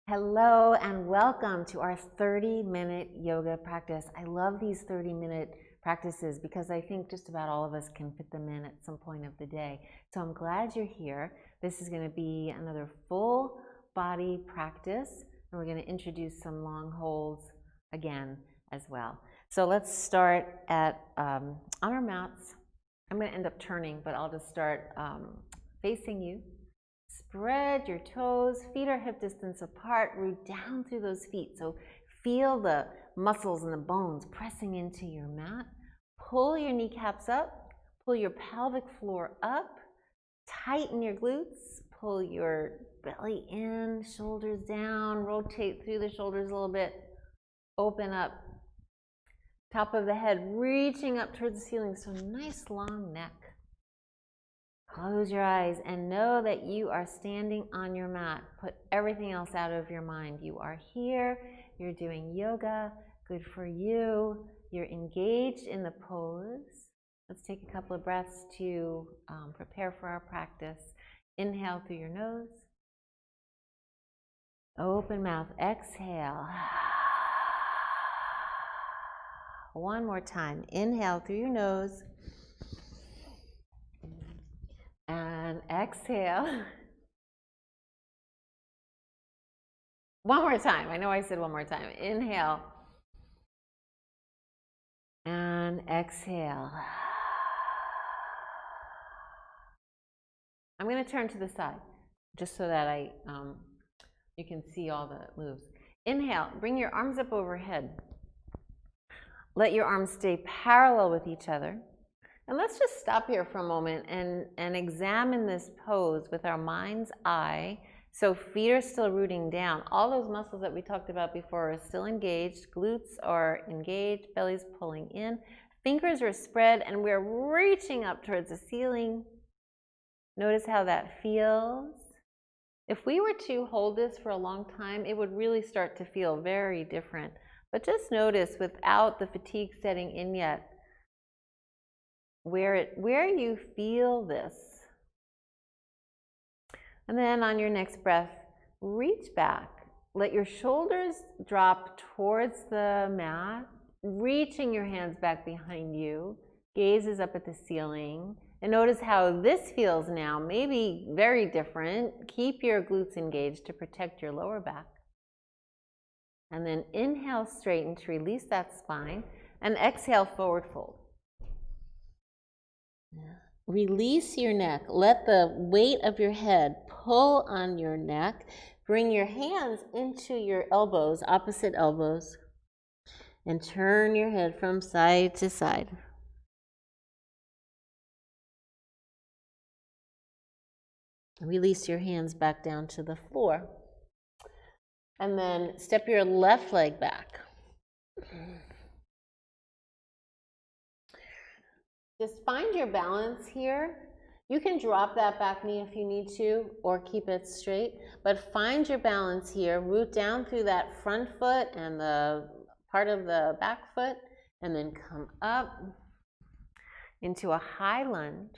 Hello and welcome to our 30-minute yoga practice. I love these 30-minute practices because I think just about all of us can fit them in at some point of the day. So I'm glad you're here. This is going to be another full body practice, and we're going to introduce some long holds again as well. So let's start on our mats. I'm going to end up turning, but I'll just start facing you. Spread your toes, feet are hip distance apart, root down through those feet. So feel the muscles and the bones pressing into your mat. Pull your kneecaps up, pull your pelvic floor up, tighten your glutes, pull your belly in, shoulders down, rotate through the shoulders a little bit, open up. Top of the head reaching up towards the ceiling, so nice long neck. Close your eyes and know that you are standing on your mat. Put everything else out of your mind. You are here, you're doing yoga, good for you. You're engaged in the pose. Let's take a couple of breaths to prepare for our practice. Inhale through your nose. Open mouth, exhale. One more time. Inhale through your nose. And exhale. One more time. I know I said one more time. Inhale. And exhale. I'm going to turn to the side just so that you can see all the moves. Inhale. Bring your arms up overhead. Let your arms stay parallel with each other. And let's just stop here for a moment and examine this pose with our mind's eye. So feet are still rooting down. All those muscles that we talked about before are still engaged. Glutes are engaged, belly's pulling in. Fingers are spread and we're reaching up towards the ceiling. Notice how that feels. If we were to hold this for a long time, it would really start to feel very different. But just notice without the fatigue setting in yet, where you feel this. And then on your next breath, reach back. Let your shoulders drop towards the mat, reaching your hands back behind you. Gaze is up at the ceiling. And notice how this feels now, maybe very different. Keep your glutes engaged to protect your lower back. And then inhale, straighten to release that spine, and exhale, forward fold. Release your neck. Let the weight of your head pull on your neck. Bring your hands into your elbows, opposite elbows, and turn your head from side to side. Release your hands back down to the floor. And then step your left leg back. Just find your balance here. You can drop that back knee if you need to, or keep it straight, but find your balance here. Root down through that front foot and the part of the back foot, and then come up into a high lunge.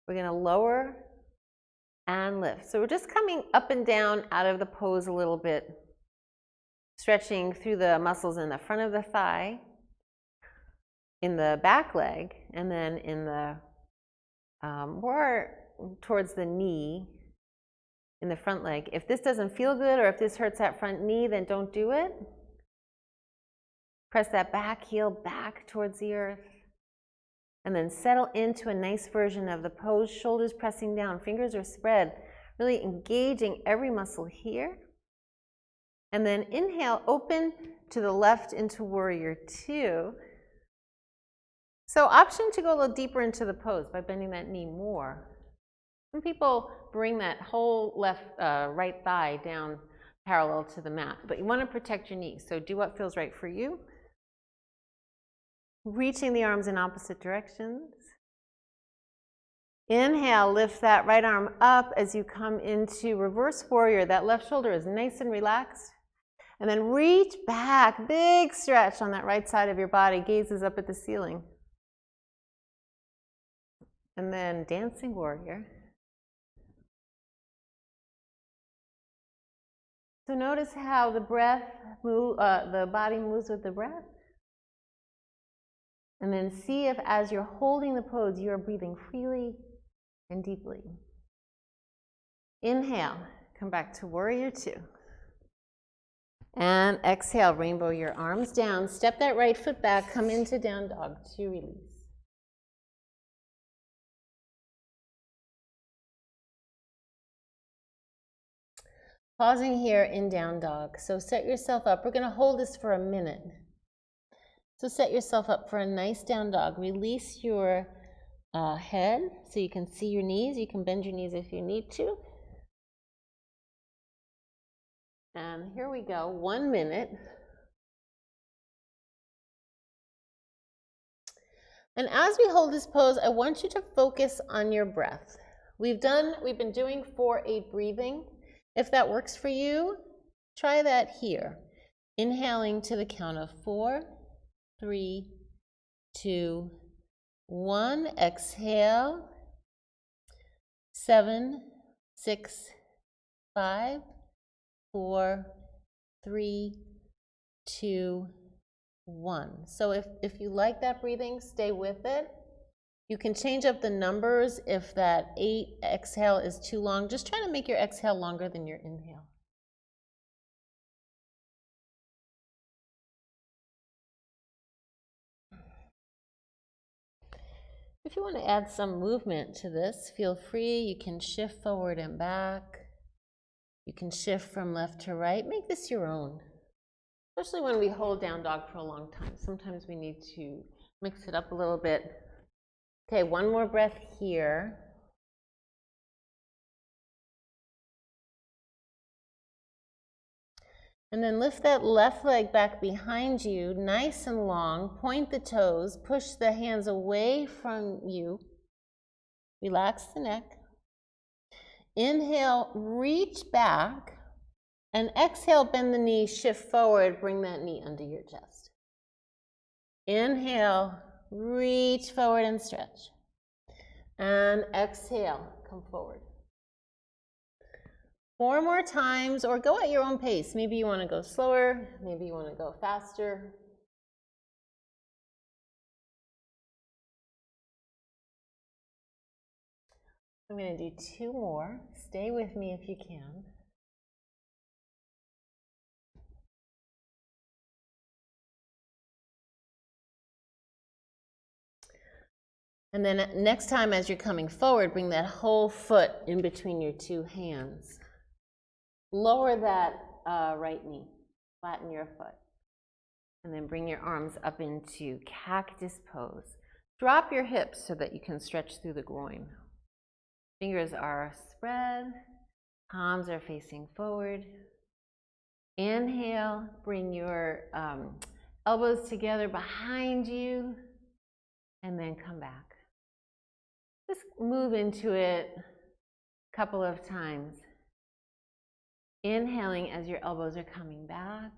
We're going to lower and lift. So we're just coming up and down out of the pose a little bit, stretching through the muscles in the front of the thigh, in the back leg, and then in the more towards the knee in the front leg. If this doesn't feel good or if this hurts that front knee, then don't do it. Press that back heel back towards the earth, and then settle into a nice version of the pose. Shoulders pressing down, fingers are spread, really engaging every muscle here. And then inhale, open to the left into warrior two. So option to go a little deeper into the pose by bending that knee more. Some people bring that whole right thigh down parallel to the mat, but you want to protect your knees, so do what feels right for you. Reaching the arms in opposite directions. Inhale, lift that right arm up as you come into reverse warrior. That left shoulder is nice and relaxed. And then reach back, big stretch on that right side of your body. Gaze is up at the ceiling. And then dancing warrior. So notice how the body moves with the breath. And then see if as you're holding the pose, you're breathing freely and deeply. Inhale, come back to warrior two. And exhale, rainbow your arms down. Step that right foot back, come into down dog to release. Pausing here in down dog. So set yourself up. We're going to hold this for a minute. So set yourself up for a nice down dog. Release your head so you can see your knees. You can bend your knees if you need to. And here we go, 1 minute. And as we hold this pose, I want you to focus on your breath. We've been doing 4-8 breathing. If that works for you, try that here. Inhaling to the count of 4, 3, 2, 1. Exhale. 7, 6, 5, 4, 3, 2, 1. So if you like that breathing, stay with it. You can change up the numbers if that 8 exhale is too long. Just try to make your exhale longer than your inhale. If you want to add some movement to this, feel free. You can shift forward and back. You can shift from left to right. Make this your own, especially when we hold down dog for a long time. Sometimes we need to mix it up a little bit. Okay, one more breath here. And then lift that left leg back behind you, nice and long. Point the toes, push the hands away from you. Relax the neck. Inhale, reach back. And exhale, bend the knee, shift forward, bring that knee under your chest. Inhale, reach forward and stretch. And exhale, come forward. 4 more times, or go at your own pace. Maybe you want to go slower, maybe you want to go faster. I'm going to do 2 more. Stay with me if you can. And then next time as you're coming forward, bring that whole foot in between your 2 hands. Lower that right knee, flatten your foot. And then bring your arms up into cactus pose. Drop your hips so that you can stretch through the groin. Fingers are spread, palms are facing forward. Inhale, bring your elbows together behind you, and then come back. Just move into it a couple of times. Inhaling as your elbows are coming back.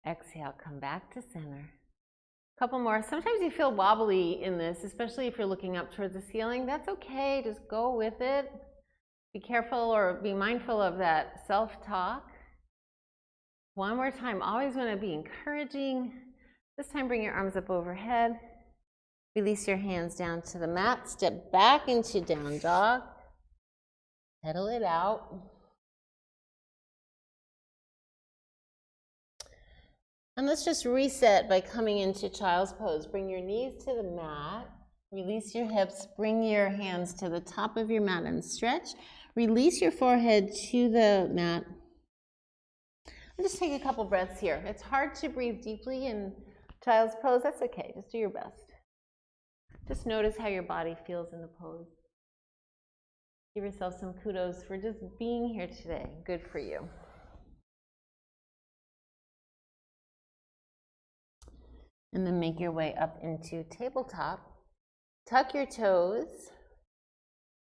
Exhale, come back to center. Couple more. Sometimes you feel wobbly in this, especially if you're looking up towards the ceiling. That's okay, just go with it. Be careful or be mindful of that self-talk. One more time, always want to be encouraging. This time bring your arms up overhead. Release your hands down to the mat. Step back into down dog. Pedal it out. And let's just reset by coming into child's pose. Bring your knees to the mat. Release your hips. Bring your hands to the top of your mat and stretch. Release your forehead to the mat. And just take a couple breaths here. It's hard to breathe deeply in child's pose. That's okay. Just do your best. Just notice how your body feels in the pose. Give yourself some kudos for just being here today. Good for you. And then make your way up into tabletop. Tuck your toes.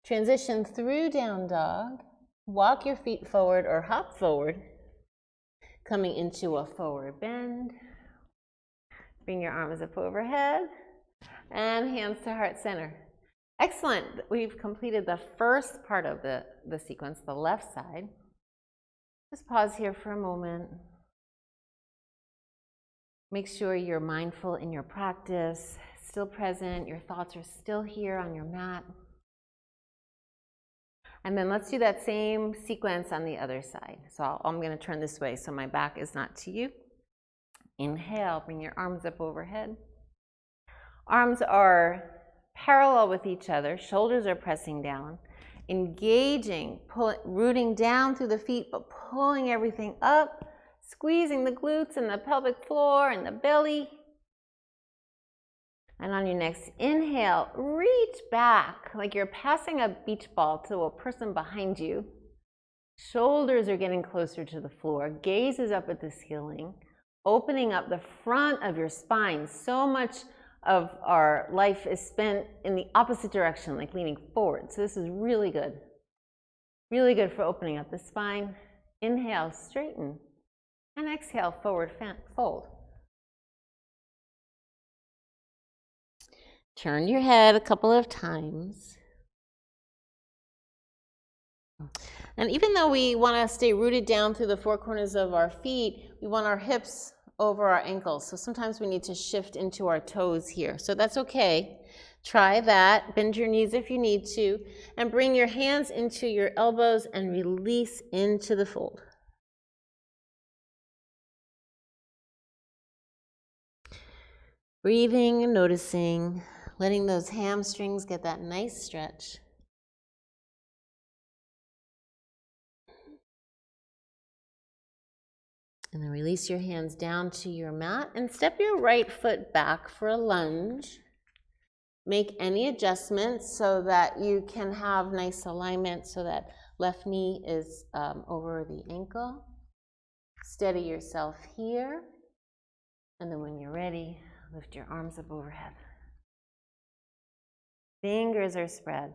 Transition through down dog. Walk your feet forward or hop forward. Coming into a forward bend. Bring your arms up overhead. And hands to heart center. Excellent. We've completed the first part of the sequence, the left side. Just pause here for a moment. Make sure you're mindful in your practice, still present, your thoughts are still here on your mat. And then let's do that same sequence on the other side. So I'm going to turn this way so my back is not to you. Inhale, bring your arms up overhead. Arms are parallel with each other, shoulders are pressing down, engaging, rooting down through the feet, but pulling everything up. Squeezing the glutes and the pelvic floor and the belly. And on your next inhale, reach back like you're passing a beach ball to a person behind you. Shoulders are getting closer to the floor. Gaze is up at the ceiling, opening up the front of your spine. So much of our life is spent in the opposite direction, like leaning forward. So this is really good. Really good for opening up the spine. Inhale, straighten. And exhale, forward fold. Turn your head a couple of times. And even though we want to stay rooted down through the four corners of our feet, we want our hips over our ankles. So sometimes we need to shift into our toes here. So that's okay. Try that. Bend your knees if you need to. And bring your hands into your elbows and release into the fold. Breathing and noticing, letting those hamstrings get that nice stretch. And then release your hands down to your mat and step your right foot back for a lunge. Make any adjustments so that you can have nice alignment so that left knee is over the ankle. Steady yourself here. And then when you're ready, lift your arms up overhead. Fingers are spread.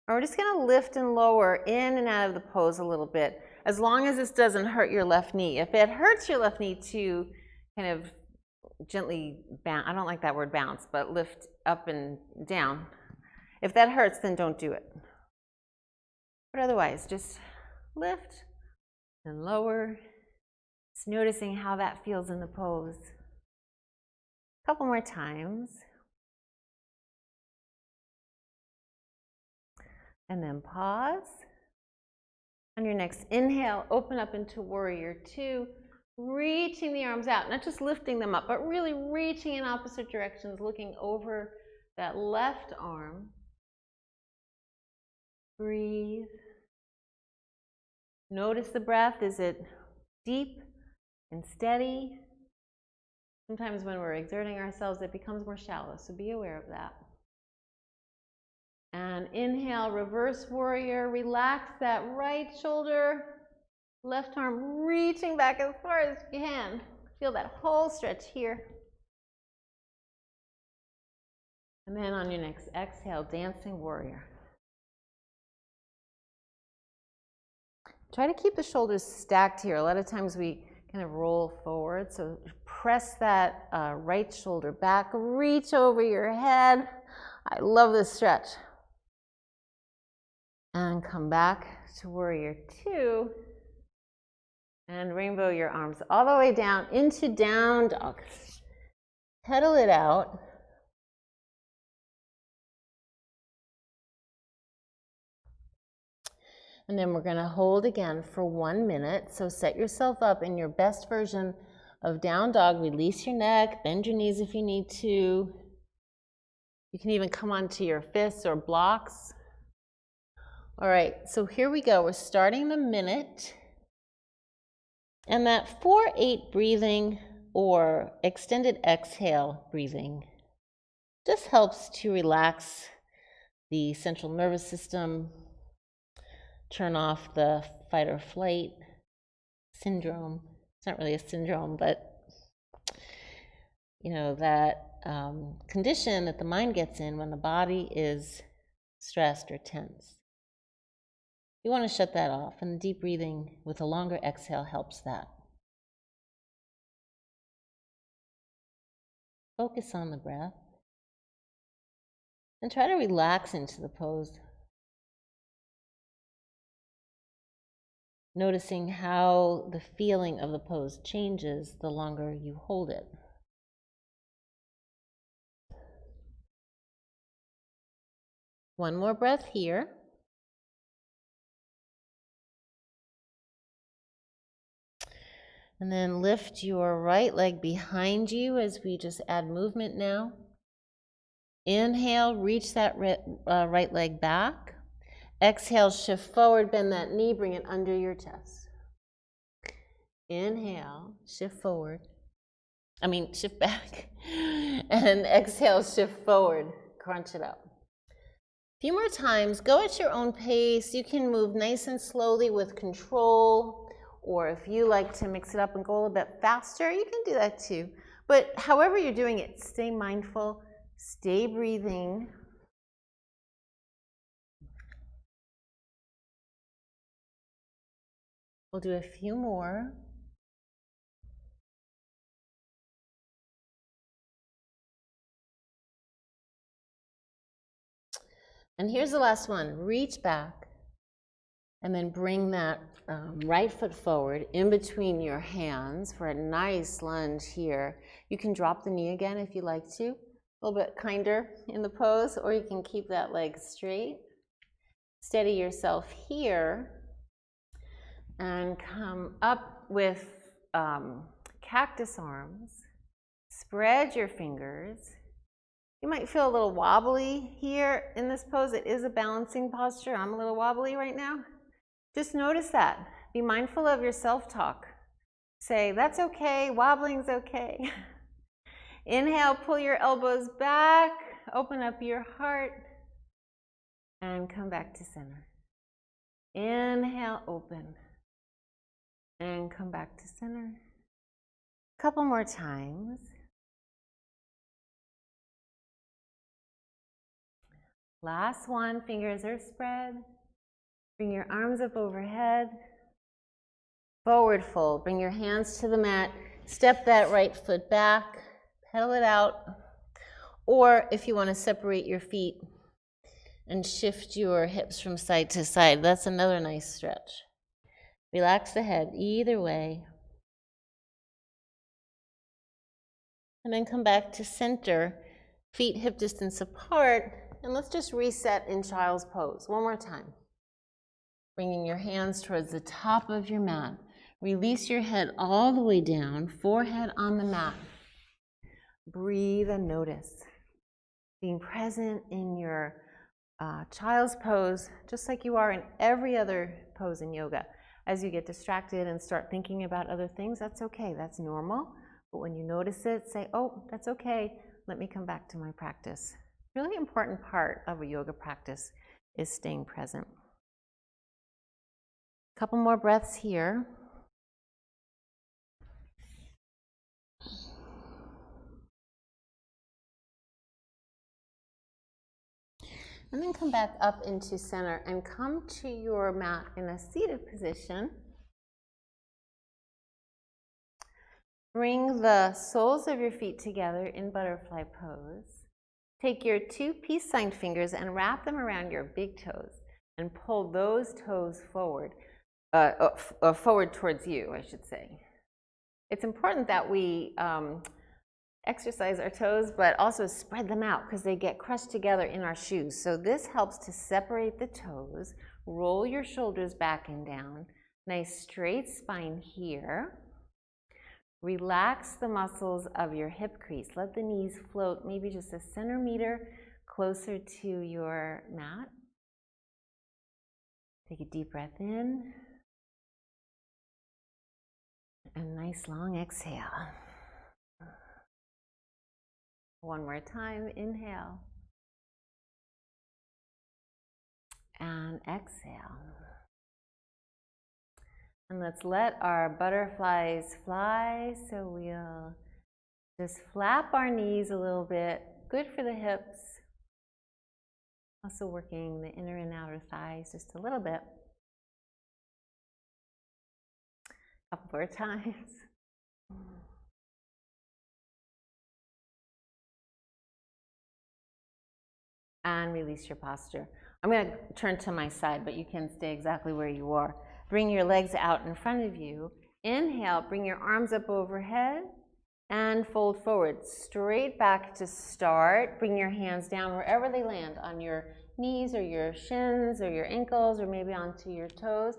And we're just going to lift and lower in and out of the pose a little bit, as long as this doesn't hurt your left knee. If it hurts your left knee to kind of gently bounce, I don't like that word bounce, but lift up and down. If that hurts, then don't do it. But otherwise, just lift and lower. Just noticing how that feels in the pose. A couple more times. And then pause. On your next inhale, open up into warrior two, reaching the arms out, not just lifting them up, but really reaching in opposite directions, looking over that left arm. Breathe. Notice the breath. Is it deep and steady? Sometimes when we're exerting ourselves, it becomes more shallow, so be aware of that. And inhale, reverse warrior. Relax that right shoulder, left arm reaching back as far as you can. Feel that whole stretch here. And then on your next exhale, dancing warrior. Try to keep the shoulders stacked here. A lot of times we kind of roll forward, so press that right shoulder back, reach over your head. I love this stretch. And come back to warrior two. And rainbow your arms all the way down into down dog. Pedal it out. And then we're going to hold again for 1 minute. So set yourself up in your best version of down dog. Release your neck, bend your knees if you need to. You can even come onto your fists or blocks. All right, so here we go. We're starting the minute. And that 4-8 breathing or extended exhale breathing just helps to relax the central nervous system, turn off the fight or flight syndrome. It's not really a syndrome, but you know, that condition that the mind gets in when the body is stressed or tense. You want to shut that off, and deep breathing with a longer exhale helps that. Focus on the breath and try to relax into the pose. noticing how the feeling of the pose changes the longer you hold it. One more breath here. And then lift your right leg behind you as we just add movement now. Inhale, reach that right leg back. Exhale, shift forward, bend that knee, bring it under your chest. Inhale, shift forward. Shift back. And exhale, shift forward. Crunch it up. A few more times. Go at your own pace. You can move nice and slowly with control, or if you like to mix it up and go a little bit faster, you can do that too. But however you're doing it, stay mindful, stay breathing. We'll do a few more. And here's the last one. Reach back and then bring that right foot forward in between your hands for a nice lunge here. You can drop the knee again if you like to, a little bit kinder in the pose, or you can keep that leg straight. Steady yourself here and come up with cactus arms. Spread your fingers. You might feel a little wobbly here in this pose. It is a balancing posture. I'm a little wobbly right now. Just notice that. Be mindful of your self-talk. Say, that's okay, wobbling's okay. Inhale, pull your elbows back, open up your heart, and come back to center. Inhale, open, and come back to center. A couple more times. Last one, fingers are spread. Bring your arms up overhead. Forward fold, bring your hands to the mat. Step that right foot back, pedal it out. Or if you want to separate your feet and shift your hips from side to side, that's another nice stretch. Relax the head either way. And then come back to center, feet hip distance apart. And let's just reset in child's pose. One more time. Bringing your hands towards the top of your mat. Release your head all the way down, forehead on the mat. Breathe and notice. Being present in your child's pose, just like you are in every other pose in yoga. As you get distracted and start thinking about other things, that's okay, that's normal. But when you notice it, say, oh, that's okay, let me come back to my practice. Really important part of a yoga practice is staying present. A couple more breaths here. And then come back up into center and come to your mat in a seated position. Bring the soles of your feet together in butterfly pose. Take your two peace sign fingers and wrap them around your big toes and pull those toes forward, forward towards you, I should say. It's important that we exercise our toes, but also spread them out because they get crushed together in our shoes. So this helps to separate the toes. Roll your shoulders back and down. Nice straight spine here. Relax the muscles of your hip crease. Let the knees float maybe just a centimeter closer to your mat. Take a deep breath in. And nice long exhale. One more time, inhale. And exhale. And let's let our butterflies fly. So we'll just flap our knees a little bit. Good for the hips. Also working the inner and outer thighs just a little bit. A couple more times. And release your posture. I'm going to turn to my side, but you can stay exactly where you are. Bring your legs out in front of you. Inhale, bring your arms up overhead and fold forward. Straight back to start. Bring your hands down wherever they land, on your knees or your shins or your ankles or maybe onto your toes.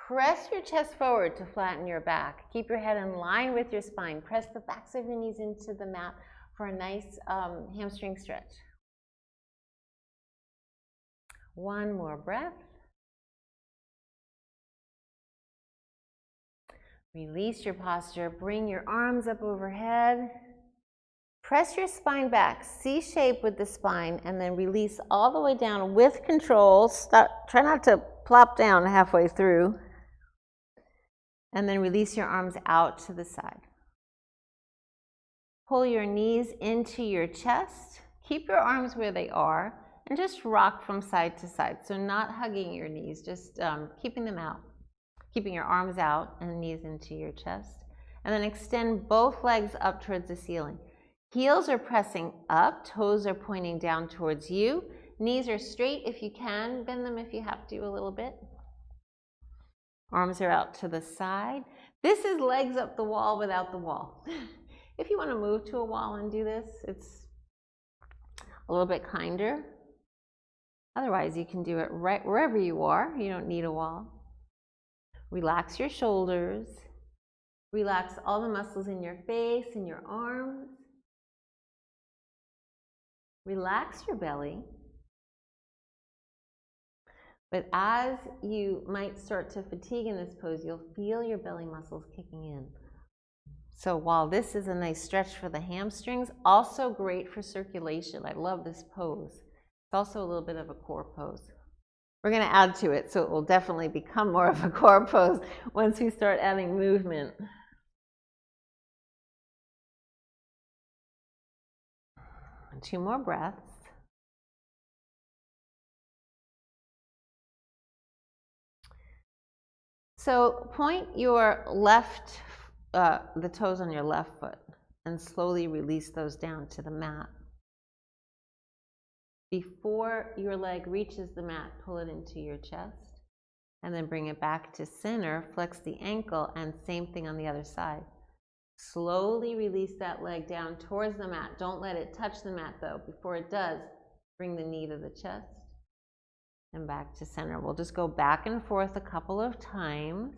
Press your chest forward to flatten your back. Keep your head in line with your spine. Press the backs of your knees into the mat for a nice hamstring stretch. One more breath. Release your posture. Bring your arms up overhead. Press your spine back, C-shape with the spine, and then release all the way down with control. Try not to plop down halfway through. And then release your arms out to the side. Pull your knees into your chest. Keep your arms where they are and just rock from side to side. So not hugging your knees, just keeping them out. Keeping your arms out and knees into your chest. And then extend both legs up towards the ceiling. Heels are pressing up, toes are pointing down towards you. Knees are straight if you can, bend them if you have to a little bit. Arms are out to the side. This is legs up the wall without the wall. If you want to move to a wall and do this, it's a little bit kinder. Otherwise, you can do it right wherever you are. You don't need a wall. Relax your shoulders. Relax all the muscles in your face and your arms. Relax your belly. But as you might start to fatigue in this pose, you'll feel your belly muscles kicking in. So while this is a nice stretch for the hamstrings, also great for circulation. I love this pose. It's also a little bit of a core pose. We're going to add to it, so it will definitely become more of a core pose once we start adding movement. And 2 more breaths. So point your left, the toes on your left foot, and slowly release those down to the mat. Before your leg reaches the mat, pull it into your chest, and then bring it back to center, flex the ankle, and same thing on the other side. Slowly release that leg down towards the mat. Don't let it touch the mat though. Before it does, bring the knee to the chest and back to center. We'll just go back and forth a couple of times.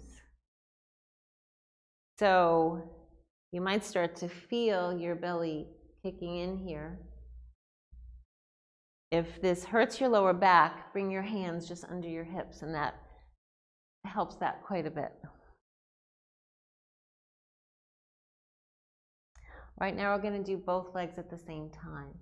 So you might start to feel your belly kicking in here. If this hurts your lower back, bring your hands just under your hips, and that helps that quite a bit. Right now we're going to do both legs at the same time.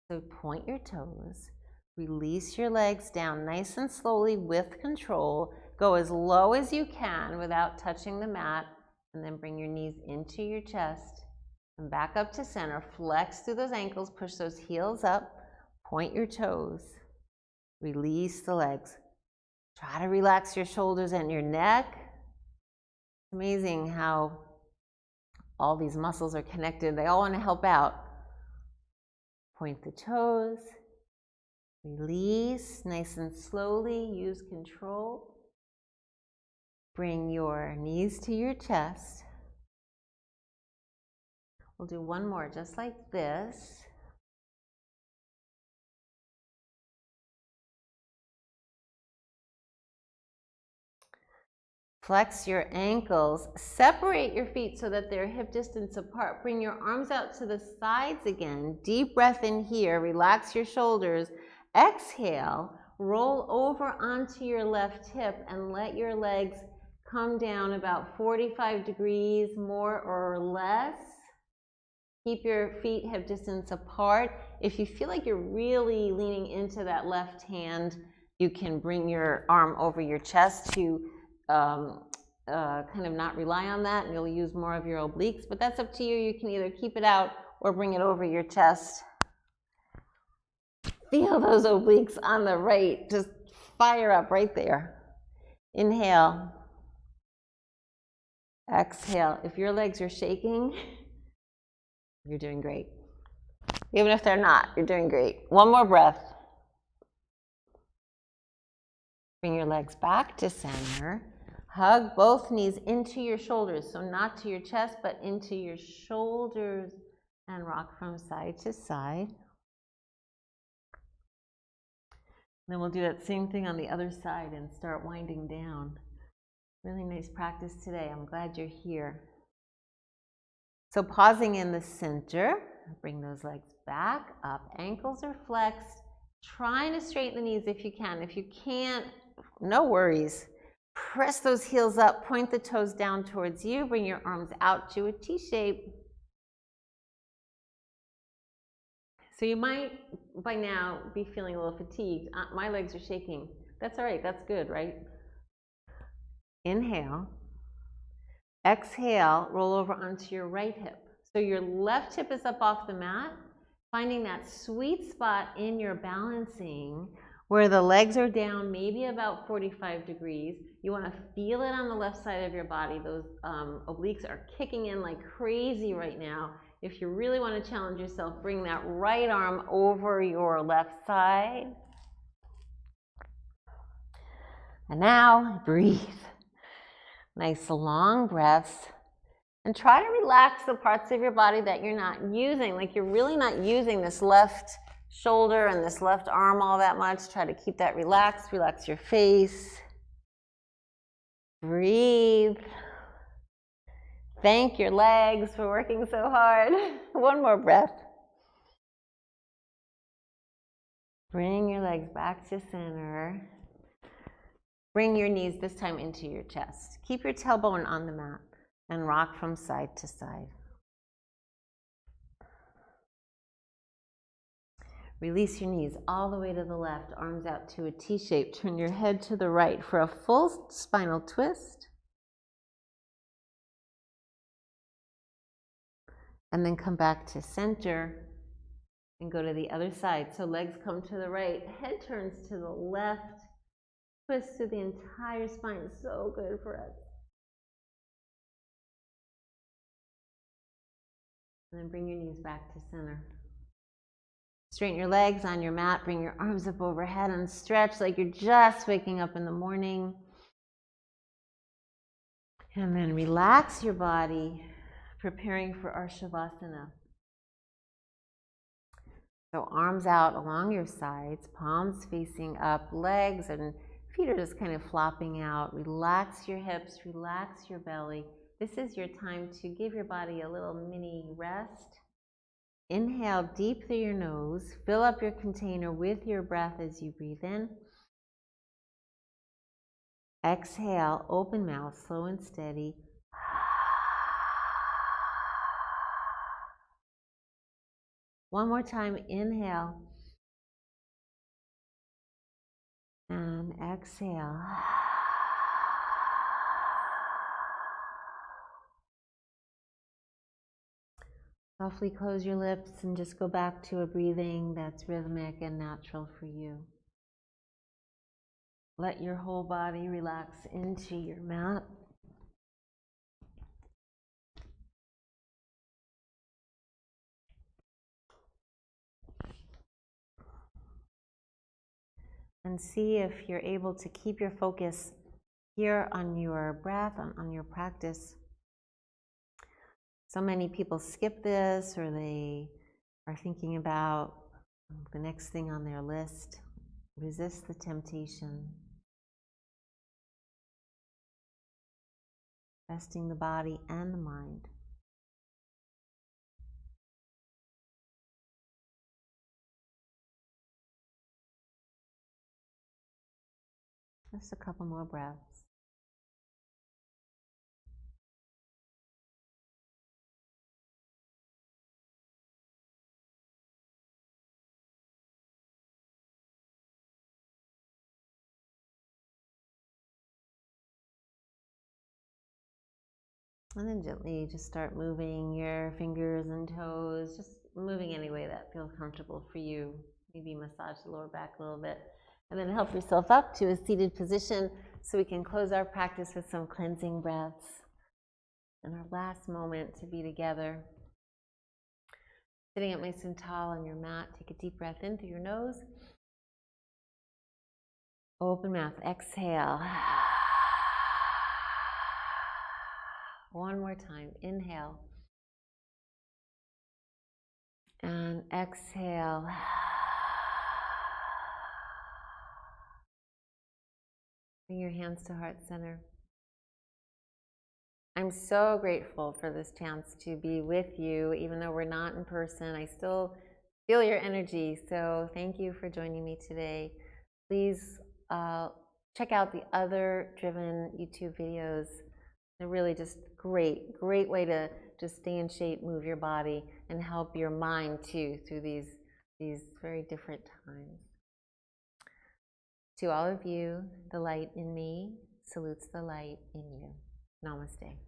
So point your toes, release your legs down nice and slowly with control. Go as low as you can without touching the mat, and then bring your knees into your chest and back up to center. Flex through those ankles, push those heels up. Point your toes, release the legs. Try to relax your shoulders and your neck. It's amazing how all these muscles are connected. They all want to help out. Point the toes, release nice and slowly, use control. Bring your knees to your chest. We'll do one more just like this. Flex your ankles, separate your feet so that they're hip distance apart. Bring your arms out to the sides again. Deep breath in here, relax your shoulders. Exhale, roll over onto your left hip and let your legs come down about 45 degrees, more or less. Keep your feet hip distance apart. If you feel like you're really leaning into that left hand, you can bring your arm over your chest to kind of not rely on that, and you'll use more of your obliques, but that's up to you. You can either keep it out or bring it over your chest. Feel those obliques on the right, just fire up right there. Inhale. Exhale. If your legs are shaking, you're doing great. Even if they're not, you're doing great. One more breath. Bring your legs back to center. Hug both knees into your shoulders, so not to your chest, but into your shoulders, and rock from side to side. Then we'll do that same thing on the other side and start winding down. Really nice practice today. I'm glad you're here. So pausing in the center, bring those legs back, up. Ankles are flexed. Trying to straighten the knees if you can. If you can't, no worries. Press those heels up, point the toes down towards you, bring your arms out to a T shape. So you might, by now, be feeling a little fatigued. My legs are shaking. That's all right, that's good, right? Inhale. Exhale, roll over onto your right hip. So your left hip is up off the mat, finding that sweet spot in your balancing where the legs are down maybe about 45 degrees. You want to feel it on the left side of your body. Those obliques are kicking in like crazy right now. If you really want to challenge yourself, bring that right arm over your left side. And now breathe. Nice long breaths. And try to relax the parts of your body that you're not using. Like you're really not using this left shoulder and this left arm all that much. Try to keep that relaxed. Relax your face. Breathe. Thank your legs for working so hard. One more breath. Bring your legs back to center. Bring your knees this time into your chest. Keep your tailbone on the mat and rock from side to side. Release your knees all the way to the left, arms out to a T shape. Turn your head to the right for a full spinal twist. And then come back to center and go to the other side. So legs come to the right, head turns to the left, twist through the entire spine. So good for us. And then bring your knees back to center. Straighten your legs on your mat, bring your arms up overhead and stretch like you're just waking up in the morning. And then relax your body, preparing for our Shavasana. So arms out along your sides, palms facing up, legs and feet are just kind of flopping out. Relax your hips, relax your belly. This is your time to give your body a little mini rest. Inhale deep through your nose. Fill up your container with your breath as you breathe in. Exhale, open mouth, slow and steady. One more time, inhale. And exhale. Softly close your lips and just go back to a breathing that's rhythmic and natural for you. Let your whole body relax into your mat. And see if you're able to keep your focus here on your breath, on your practice. So many people skip this, or they are thinking about the next thing on their list. Resist the temptation. Resting the body and the mind. Just a couple more breaths. And then gently just start moving your fingers and toes, just moving any way that feels comfortable for you. Maybe massage the lower back a little bit. And then help yourself up to a seated position so we can close our practice with some cleansing breaths. And our last moment to be together. Sitting up nice and tall on your mat, take a deep breath in through your nose. Open mouth, exhale. One more time. Inhale. And exhale. Bring your hands to heart center. I'm so grateful for this chance to be with you, even though we're not in person. I still feel your energy, so thank you for joining me today. Please check out the other Driven YouTube videos. They're really just great way to just stay in shape, move your body, and help your mind too through these very different times. To all of you, the light in me salutes the light in you. Namaste.